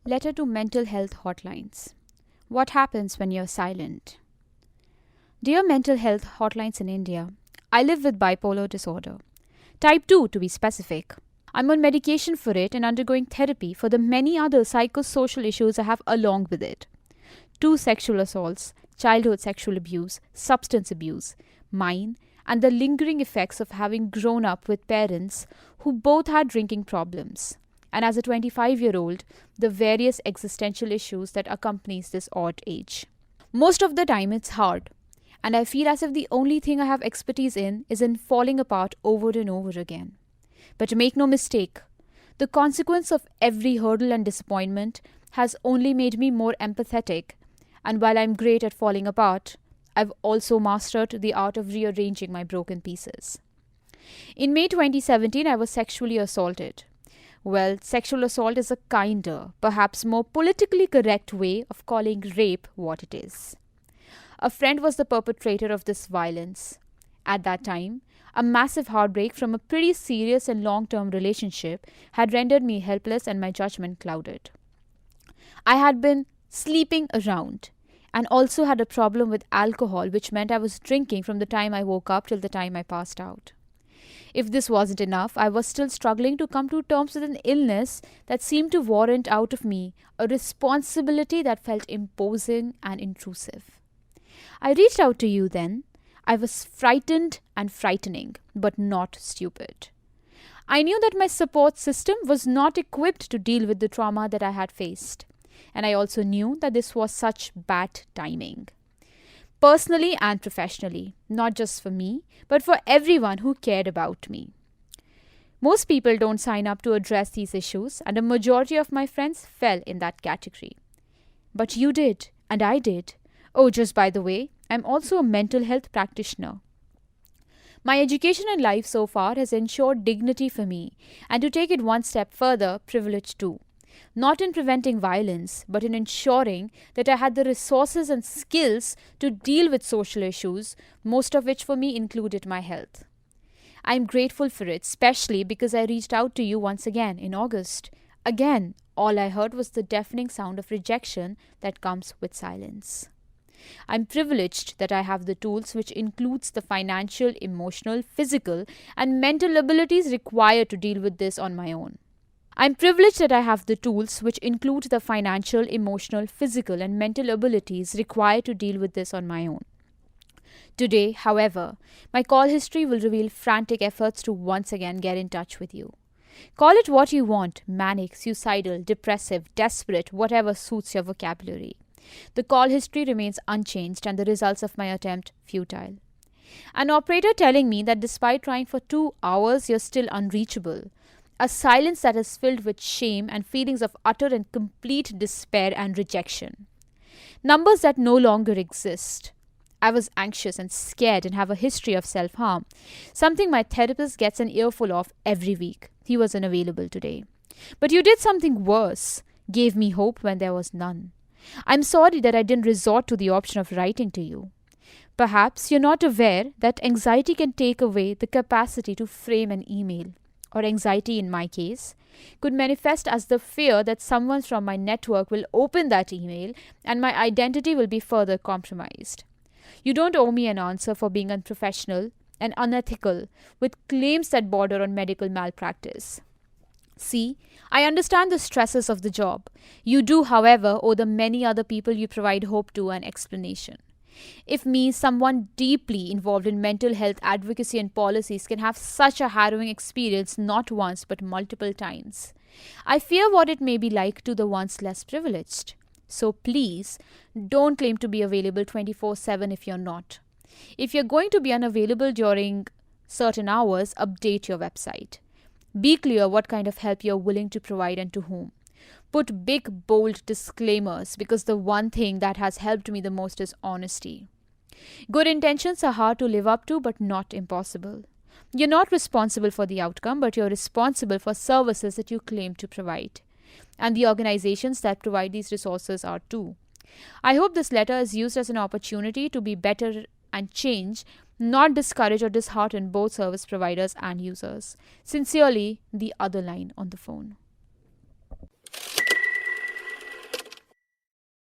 Letter to Mental Health Hotlines. What happens when you're silent? Dear Mental Health Hotlines in India, I live with bipolar disorder. Type 2 to be specific. I'm on medication for it and undergoing therapy for the many other psychosocial issues I have along with it. 2 sexual assaults, childhood sexual abuse, substance abuse, mine, and the lingering effects of having grown up with parents who both had drinking problems. And as a 25-year-old, the various existential issues that accompanies this odd age. Most of the time it's hard, and I feel as if the only thing I have expertise in is in falling apart over and over again. But make no mistake, the consequence of every hurdle and disappointment has only made me more empathetic, and while I'm great at falling apart, I've also mastered the art of rearranging my broken pieces. In May 2017, I was sexually assaulted. Well, sexual assault is a kinder, perhaps more politically correct way of calling rape what it is. A friend was the perpetrator of this violence. At that time, a massive heartbreak from a pretty serious and long-term relationship had rendered me helpless and my judgment clouded. I had been sleeping around and also had a problem with alcohol, which meant I was drinking from the time I woke up till the time I passed out. If this wasn't enough, I was still struggling to come to terms with an illness that seemed to warrant out of me a responsibility that felt imposing and intrusive. I reached out to you then. I was frightened and frightening, but not stupid. I knew that my support system was not equipped to deal with the trauma that I had faced. And I also knew that this was such bad timing. Personally and professionally, not just for me, but for everyone who cared about me. Most people don't sign up to address these issues, and a majority of my friends fell in that category. But you did, and I did. Oh, just by the way, I'm also a mental health practitioner. My education in life so far has ensured dignity for me, and to take it one step further, privilege too. Not in preventing violence, but in ensuring that I had the resources and skills to deal with social issues, most of which for me included my health. I am grateful for it, especially because I reached out to you once again in August. Again, all I heard was the deafening sound of rejection that comes with silence. I'm privileged that I have the tools which includes the financial, emotional, physical, and mental abilities required to deal with this on my own. I'm privileged that I have the tools which include the financial, emotional, physical, and mental abilities required to deal with this on my own. Today, however, my call history will reveal frantic efforts to once again get in touch with you. Call it what you want: manic, suicidal, depressive, desperate, whatever suits your vocabulary. The call history remains unchanged and the results of my attempt futile. An operator telling me that despite trying for 2 hours, you're still unreachable. A silence that is filled with shame and feelings of utter and complete despair and rejection. Numbers that no longer exist. I was anxious and scared and have a history of self-harm, something my therapist gets an earful of every week. He was unavailable today. But you did something worse, gave me hope when there was none. I'm sorry that I didn't resort to the option of writing to you. Perhaps you're not aware that anxiety can take away the capacity to frame an email. Or anxiety in my case, could manifest as the fear that someone from my network will open that email and my identity will be further compromised. You don't owe me an answer for being unprofessional and unethical with claims that border on medical malpractice. See, I understand the stresses of the job. You do, however, owe the many other people you provide hope to an explanation. If me, someone deeply involved in mental health advocacy and policies, can have such a harrowing experience not once but multiple times, I fear what it may be like to the ones less privileged. So please, don't claim to be available 24/7 if you're not. If you're going to be unavailable during certain hours, update your website. Be clear what kind of help you're willing to provide and to whom. Put big, bold disclaimers, because the one thing that has helped me the most is honesty. Good intentions are hard to live up to, but not impossible. You're not responsible for the outcome, but you're responsible for services that you claim to provide. And the organizations that provide these resources are too. I hope this letter is used as an opportunity to be better and change, not discourage or dishearten both service providers and users. Sincerely, the other line on the phone.